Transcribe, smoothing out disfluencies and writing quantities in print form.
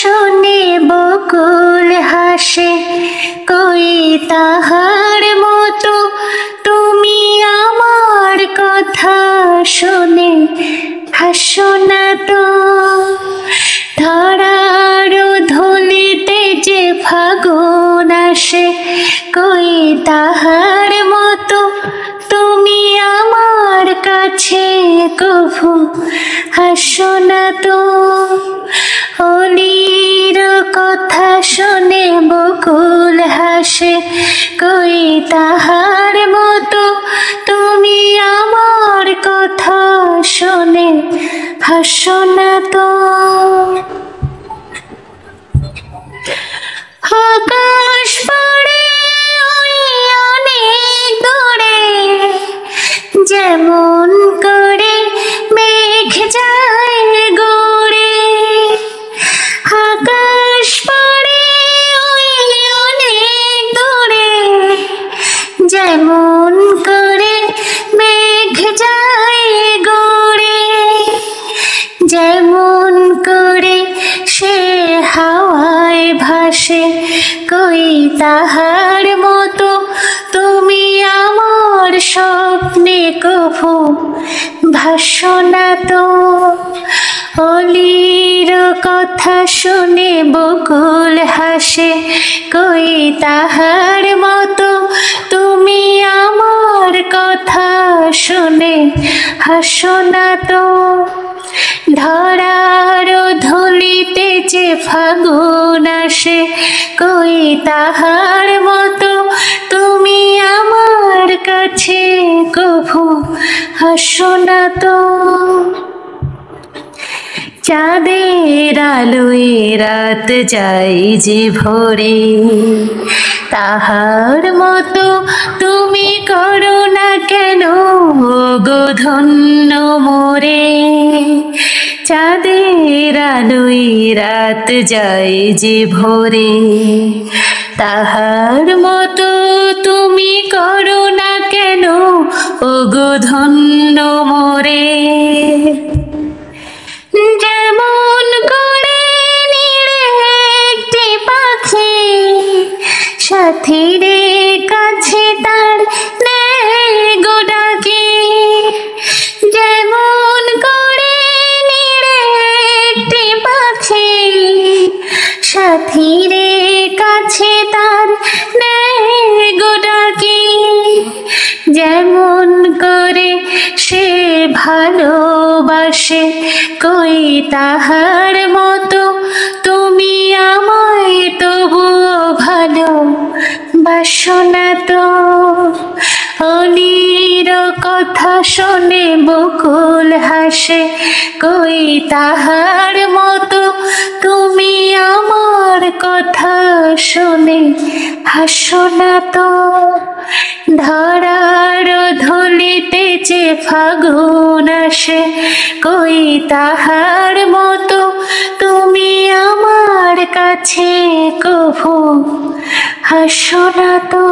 শুনে বকুল হাসে, কই তাহার মতো তুমি আমার কথা শুনে হাসো না তো। ধরার ধুলিতে যে ফাগুন আসে, কই তাহার মতো তুমি আমার কাছে কভু হাসো না তো। অলির কথা শুনে বকুল হাসে, কই তাহার মতো তুমি আমার কথা শুনে হাসো না তো। আকাশ পড়ে ওই অনেক দূরে, যেমন করে মেঘ যায় গড়ে। আকাশ পড়ে ওই অনেক দূরে, যেমন করে মেঘ যায় গড়ে। যেমন করে সে হাওয়ায় ভাসে, কই তাহার মতো তুমি আমার স্বপ্নে কভু ভাসো না তো। অলির কথা শুনে বকুল হাসে, কই তাহার মতো তুমি আমার কথা শুনে হাসো না তো। ধরার ধুলিতে যে ফাগুন আসে, কই তাহার মতো তুমি আমার কাছে কভু হাসো না তো। চাঁদের আলোয় রাত যায় যে ভরে, তাহার মতো তুমি করো না কেন গো ধন্য মোরে। চাঁদের আলোয় রাত যায় যে ভরে, তাহার মতো তুমি করো না কেন গো ধন্য মোরে। যেমন করে নিড়ে একটি পাখি সাথীর কাছে তার নেয় গো ডাকি। যেমন করে নিড়ে একটি পাখি সাথীর কাছে তার নেয় গো ডাকি। যেমন করে সে ভালোবাসে, কই তাহার মতো তুমি আমায় তবুও ভালোবাসো না তো। অলির কথা শুনে বকুল হাসে, কই তাহার মতো তুমি আমার কথা শুনে হাসো না তো। ধরার ধুলিতে যে ফাগুন আসে, কই তাহার মতো তুমি আমার কাছে কভু হাসো না তো।